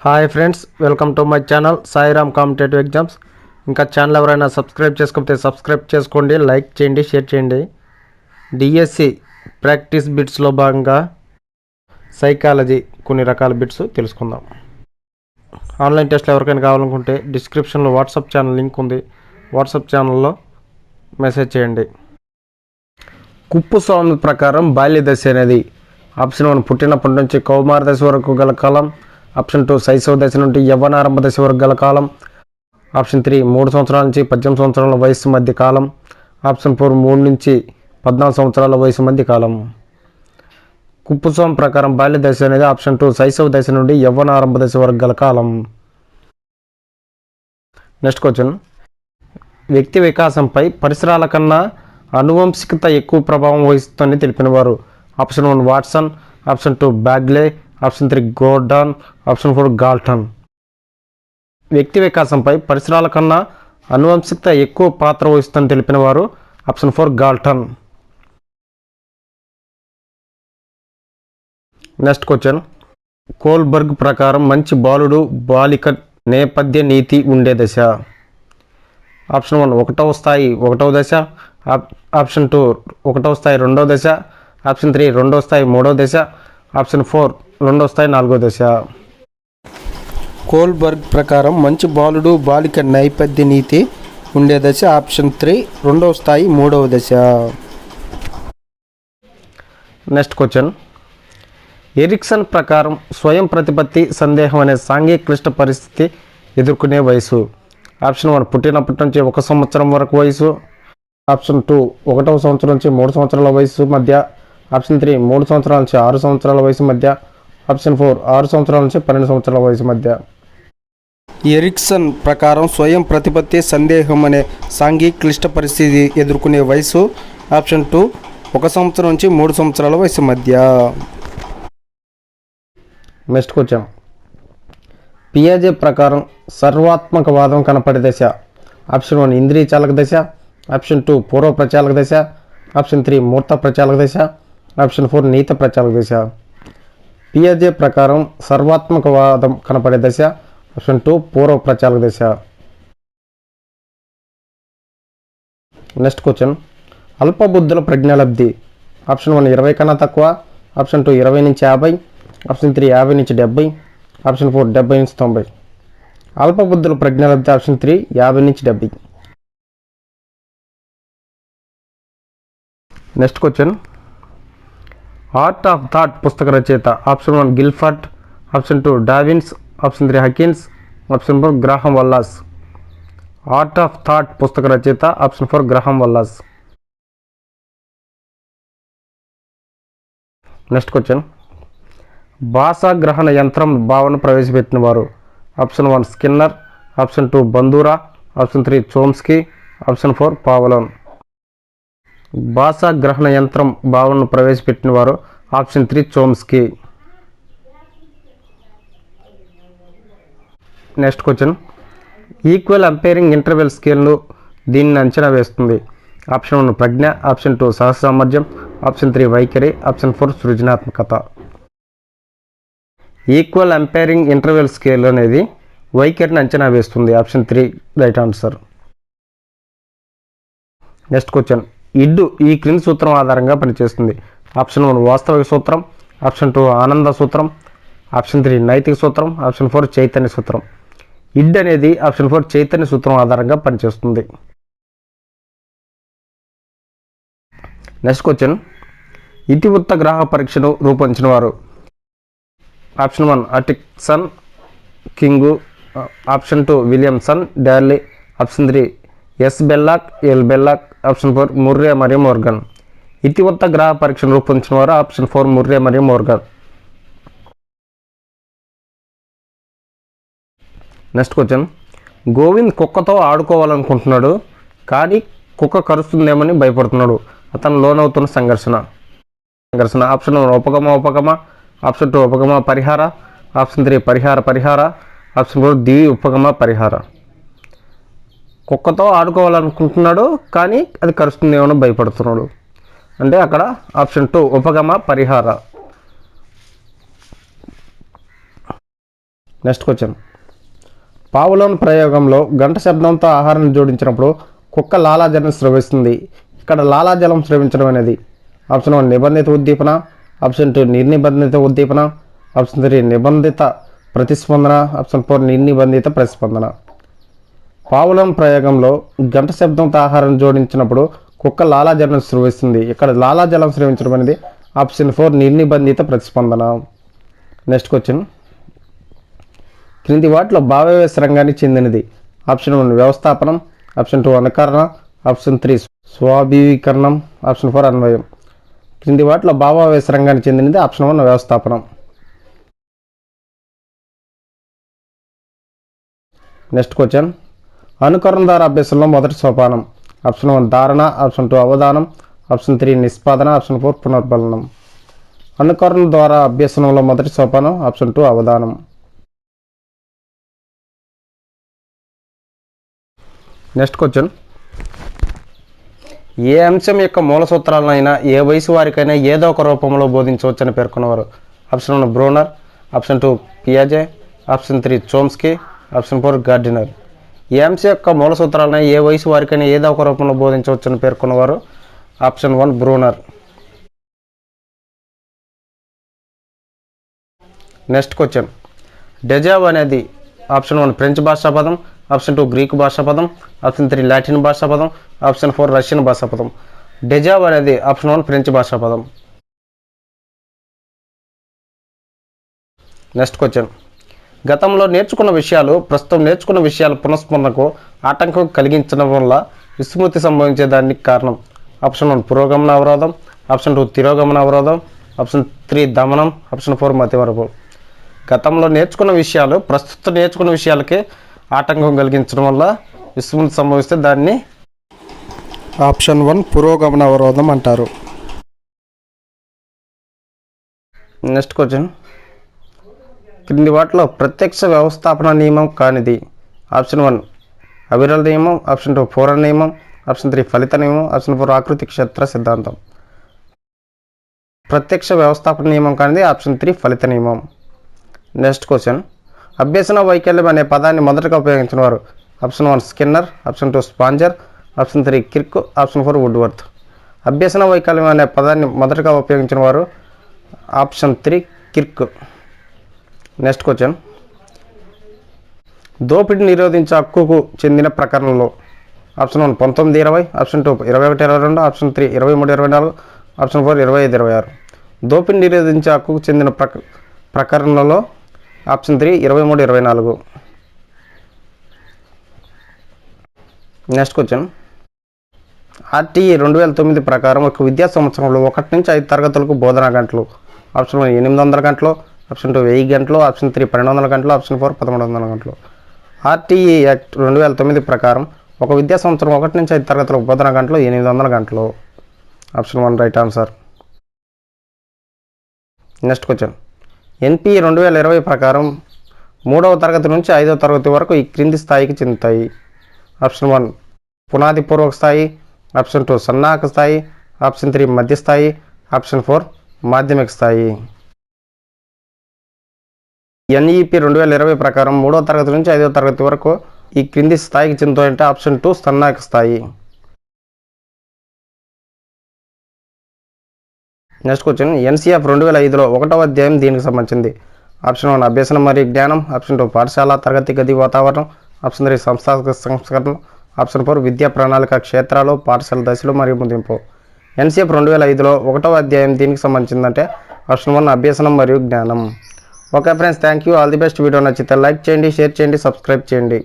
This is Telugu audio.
Hi friends, welcome to my channel Sairam competitive exams. ఇంకా ఛానల్ ఎవరైనా సబ్స్క్రైబ్ చేసుకోకపోతే సబ్స్క్రైబ్ చేసుకోండి, లైక్ చేయండి, షేర్ చేయండి. డిఎస్సి ప్రాక్టీస్ బిట్స్లో భాగంగా సైకాలజీ కొన్ని రకాల బిట్స్ తెలుసుకుందాం. ఆన్లైన్ టెస్ట్లు ఎవరికైనా కావాలనుకుంటే డిస్క్రిప్షన్లో వాట్సాప్ ఛానల్ లింక్ ఉంది, వాట్సాప్ ఛానల్లో మెసేజ్ చేయండి. కుప్పుస్వామి ప్రకారం బాల్య దశ అనేది ఆప్షన్ 1 పుట్టినప్పటి నుంచి కౌమార దశ వరకు గల కాలం, ఆప్షన్ 2 శైశవ దశ నుండి యవ్వనారంభ దశ వరకు గల కాలం, ఆప్షన్ 3 3 సంవత్సరాల నుంచి 18 సంవత్సరాల వయసు మధ్య కాలం, ఆప్షన్ 4 3 నుంచి 14 సంవత్సరాల వయసు మధ్య కాలం. కుప్పుస్వామి ప్రకారం బాల్య దశ అనేది ఆప్షన్ 2 శైశవ దశ నుండి యవ్వనారంభ దశ వరకు గల కాలం. నెక్స్ట్ క్వశ్చన్, వ్యక్తి వికాసంపై పరిసరాల కన్నా అనువంశికత ఎక్కువ ప్రభావం వహిస్తుందని తెలిపినవారు. Option 1 Watson, option 2 Bagley, option 3 Gordon, option 4 Galton. వ్యక్తి వికాసంపై పరిసరాల కన్నా అనువంశికత ఎక్కువ పాత్ర వహిస్తుందని తెలిపిన వారు option 4 Galton. Next question, Kohlberg ప్రకారం మంచి బాలుడు బాలిక నేపథ్య నీతి ఉండే దశ. ఆప్షన్ 1 1వ స్థాయి 1వ దశ, ఆప్షన్ 2 1వ స్థాయి 2వ దశ, ఆప్షన్ 3 2వ స్థాయి 3వ దశ, ఆప్షన్ 4 2వ స్థాయి 4వ దశ. కోల్బర్గ్ ప్రకారం మంచి బాలుడు బాలిక నేపథ్య నీతి ఉండే దశ ఆప్షన్ 3 2వ స్థాయి 3వ దశ. నెక్స్ట్ క్వశ్చన్, ఎరిక్సన్ ప్రకారం స్వయం ప్రతిపత్తి సందేహం అనే సాంఘిక క్లిష్ట పరిస్థితి ఎదుర్కొనే వయసు. ఆప్షన్ 1 పుట్టినప్పటి నుంచి 1 సంవత్సరం వరకు వయసు, ఆప్షన్ 2 1వ సంవత్సరం నుంచి 3 సంవత్సరాల వయసు మధ్య, ఆప్షన్ 3 3 సంవత్సరాల నుంచి 6 సంవత్సరాల వయసు మధ్య, ఆప్షన్ 4 6 సంవత్సరాల నుంచి 12 సంవత్సరాల వయసు మధ్య. ఎరిక్సన్ ప్రకారం స్వయం ప్రతిపత్తి సందేహం అనే సాంఘిక క్లిష్ట పరిస్థితి ఎదుర్కొనే వయసు ఆప్షన్ 2 1 సంవత్సరం నుంచి 3 సంవత్సరాల వయసు మధ్య. నెక్స్ట్ క్వశ్చన్, పియాజే ప్రకారం సర్వాత్మకవాదం కనపడే దశ. ఆప్షన్ 1 ఇంద్రియ చాలక దశ, ఆప్షన్ 2 పూర్వ ప్రచాలక దశ, ఆప్షన్ 3 మూర్త ప్రచాలక దశ, ఆప్షన్ 4 నీత ప్రచాలక దశ. పియాజే ప్రకారం సర్వాత్మకవాదం కనపడే దశ ఆప్షన్ 2 పూర్వ ప్రచాలక దశ. నెక్స్ట్ క్వశ్చన్, అల్పబుద్ధుల ప్రజ్ఞాలబ్ధి. ఆప్షన్ 1 20 కన్నా తక్కువ, ఆప్షన్ 2 20 నుంచి 50, ఆప్షన్ 3 50 నుంచి 70, ఆప్షన్ 4 70 నుంచి 90. అల్పబుద్ధుల ప్రజ్ఞాలబ్ధి ఆప్షన్ 3 50 నుంచి 70. Next question, art of thought పుస్తక రచయిత. Option 1 Guilford, option 2 Davins, option 3 Hawkins, option 4 Graham Wallas. Art of thought పుస్తక రచయిత option 4 Graham Wallas. Next question, భాషా గ్రహణ యంత్రం భావన ప్రవేశపెట్టిన వారు. Option 1 Skinner, option 2 Bandura, option 3 Chomsky, option 4 Pavlov. భాషా గ్రహణ యంత్రం భావనను ప్రవేశపెట్టిన వారు option 3 Chomsky. Next question, equal appearing interval స్కేల్ను దీనిని అంచనా వేస్తుంది. ఆప్షన్ 1 ప్రజ్ఞ, ఆప్షన్ 2 సహసామర్థ్యం, ఆప్షన్ 3 వైఖరి, ఆప్షన్ 4 సృజనాత్మకత. ఈక్వల్ అంపైరింగ్ ఇంటర్వెల్ స్కేల్ అనేది వైఖరిని అంచనా వేస్తుంది. Option 3 right answer. Next question, ఇడ్డు ఈ క్రింది సూత్రం ఆధారంగా పనిచేస్తుంది. ఆప్షన్ 1 వాస్తవిక సూత్రం, ఆప్షన్ 2 ఆనంద సూత్రం, ఆప్షన్ 3 నైతిక సూత్రం, ఆప్షన్ 4 చైతన్య సూత్రం. ఇడ్ అనేది ఆప్షన్ 4 చైతన్య సూత్రం ఆధారంగా పనిచేస్తుంది. నెక్స్ట్ క్వశ్చన్, ఇతివృత్త గ్రాహక పరీక్షను రూపొందించిన వారు. Option 1 Atkinson, King, option 2 Williamson, Darley, option 3 S Bellak, L Bellak, option 4 Murray మరియు మోర్గన్. ఇతివృత్త గ్రాహక పరీక్షను రూపొందించిన వారు ఆప్షన్ 4 ముర్రే మరియు మోర్గన్. నెక్స్ట్ క్వశ్చన్, గోవింద్ కుక్కతో ఆడుకోవాలనుకుంటున్నాడు కానీ కుక్క కరుస్తుందేమని భయపడుతున్నాడు. అతను లోనవుతున్న సంఘర్షణ. ఆప్షన్ 1 ఉపగమ, ఆప్షన్ 2 ఉపగమ పరిహార, ఆప్షన్ 3 పరిహార, ఆప్షన్ 4 దివి ఉపగమ పరిహార. కుక్కతో ఆడుకోవాలనుకుంటున్నాడు కానీ అది కరుస్తుందేమో భయపడుతున్నాడు అంటే అక్కడ ఆప్షన్ 2 ఉపగమ పరిహార. Next question. పావులోన్ ప్రయోగంలో గంట శబ్దంతో ఆహారాన్ని జోడించినప్పుడు కుక్క లాలాజలం స్రవిస్తుంది. ఇక్కడ లాలాజలం స్రవించడం అనేది ఆప్షన్ 1 నిబంధిత ఉద్దీపన, ఆప్షన్ 2 నిర్నిబంధిత ఉద్దీపన, ఆప్షన్ 3 నిబంధిత ప్రతిస్పందన, ఆప్షన్ 4 నిర్నిబంధిత ప్రతిస్పందన. పావులోన్ ప్రయోగంలో గంట శబ్దంతో ఆహారం జోడించినప్పుడు కుక్క లాలాజలం స్రవిస్తుంది. ఇక్కడ లాలాజలం స్రవించడం అనేది ఆప్షన్ 4 నిర్నిబంధిత ప్రతిస్పందన. Next question. క్రింది వాటిలో భావావేశ రంగానికి చెందినది ఆప్షన్ 1 వ్యవస్థాపనం, ఆప్షన్ 2 అనుకరణ, ఆప్షన్ 3 స్వాభావీకరణం, ఆప్షన్ 4 అన్వయం. క్రింది వాటిలో భావావేశ రంగానికి చెందినది ఆప్షన్ 1 వ్యవస్థాపనం. Next question. అనుకరణ ద్వారా అభ్యాసంలో మొదటి సోపానం ఆప్షన్ 1 ధారణ, ఆప్షన్ 2 అవధానం, ఆప్షన్ 3 నిష్పాదన, ఆప్షన్ 4 పునర్బలనం. అనుకరణ ద్వారా అభ్యసనంలో మొదటి సోపానం ఆప్షన్ 2 అవధానం. Next question. ఏ అంశం యొక్క మూల సూత్రాలనైనా ఏ వయసు వారికైనా ఏదో ఒక రూపంలో బోధించవచ్చని పేర్కొన్నవారు ఆప్షన్ 1 బ్రూనర్, ఆప్షన్ 2 పియాజే, ఆప్షన్ 3 చోమ్స్కీ, ఆప్షన్ 4 గార్డినర్. ఏ అంశం యొక్క మూల సూత్రాలనైనా ఏ వయసు వారికైనా ఏదో ఒక రూపంలో బోధించవచ్చని పేర్కొన్నవారు option 1 Bruner. Next question. Deja vu అనేది ఆప్షన్ 1 ఫ్రెంచ్ భాషా పదం, ఆప్షన్ 2 గ్రీకు భాషా పదం, ఆప్షన్ 3 లాటిన్ భాషా పదం, ఆప్షన్ 4 రష్యన్ భాషా పదం. డెజావ్ అనేది ఆప్షన్ 1 ఫ్రెంచ్ భాషా పదం. Next question. గతంలో నేర్చుకున్న విషయాలు ప్రస్తుతం నేర్చుకున్న విషయాల పునఃస్మరణకు ఆటంకం కలిగించడం వల్ల విస్మృతి సంభవించేదానికి కారణం ఆప్షన్ 1 పురోగమన అవరోధం, ఆప్షన్ 2 తిరోగమన అవరోధం, ఆప్షన్ 3 దమనం, ఆప్షన్ 4 మతిమరుపు. గతంలో నేర్చుకున్న విషయాలు ప్రస్తుతం నేర్చుకున్న విషయాలకి ఆటంకం కలిగించడం వల్ల విస్మృతి సంభవిస్తే దాన్ని ఆప్షన్ 1 పురోగమన అవరోధం అంటారు. Next question. క్రింది వాటిలో ప్రత్యక్ష వ్యవస్థాపన నియమం కానిది ఆప్షన్ 1 అవిరళ నియమం, ఆప్షన్ 2 పూరణ నియమం, ఆప్షన్ 3 ఫలిత నియమం, ఆప్షన్ 4 ఆకృతి క్షేత్ర సిద్ధాంతం. ప్రత్యక్ష వ్యవస్థాపన నియమం కానిది ఆప్షన్ 3 ఫలిత నియమం. Next question. అభ్యసన వైకల్యం అనే పదాన్ని మొదటగా ఉపయోగించిన వారు option 1 Skinner, option 2 Spanger, option 3 Kirk, option 4 Woodworth. అభ్యసన వైకల్యం అనే పదాన్ని మొదటగా ఉపయోగించిన వారు ఆప్షన్ 3 కిర్క్. Next question. దోపిడీ నిరోధించే హక్కుకు చెందిన ప్రకరణలో ఆప్షన్ 1 1920, ఆప్షన్ 2 2122, ఆప్షన్ 3 2324, ఆప్షన్ 4 2526. దోపిడీ నిరోధించే హక్కుకు చెందిన ప్రకరణలో ఆప్షన్ 3 2324. Next question. ఆర్టీఈ 2009 ప్రకారం ఒక విద్యా సంవత్సరంలో 1 నుంచి 5 తరగతులకు బోధనా గంటలు ఆప్షన్ 1 800 గంటలు, ఆప్షన్ 2 1000 గంటలు, ఆప్షన్ 3 1200 గంటలు, ఆప్షన్ 4 1300 గంటలు. ఆర్టీఈ యాక్ట్ 2009 ప్రకారం ఒక విద్యా సంవత్సరం 1 నుంచి 5 తరగతులకు బోధనా గంటలు 800 గంటలు. Option 1 right answer. Next question. NPE 2020 ప్రకారం 3వ తరగతి నుంచి 5వ తరగతి వరకు ఈ క్రింది స్థాయికి చెందుతాయి ఆప్షన్ 1 పునాది పూర్వక స్థాయి, ఆప్షన్ 2 సన్నాహక స్థాయి, ఆప్షన్ 3 మధ్య స్థాయి, ఆప్షన్ 4 మాధ్యమిక స్థాయి. ఎన్ఈపి 2020 ప్రకారం 3వ తరగతి నుంచి 5వ తరగతి వరకు ఈ క్రింది స్థాయికి చెందుతాయంటే ఆప్షన్ 2 సన్నాహక స్థాయి. Next question. ఎన్సీఎఫ్ 2005లో 1వ అధ్యాయం దీనికి సంబంధించింది ఆప్షన్ 1 అభ్యసనం మరియు జ్ఞానం, ఆప్షన్ 2 పాఠశాల తరగతి గది వాతావరణం, ఆప్షన్ 3 సంస్థాగత సంస్కరణ, ఆప్షన్ 4 విద్యా ప్రణాళిక క్షేత్రాలు పాఠశాల దశలు మరియు ముగింపు. ఎన్సీఎఫ్ 2005లో 1వ అధ్యాయం దీనికి సంబంధించిందంటే ఆప్షన్ 1 అభ్యసనం మరియు జ్ఞానం. Okay friends, thank you. All the best. Video నచ్చితే లైక్ చేయండి, షేర్ చేయండి, సబ్స్క్రైబ్ చేయండి.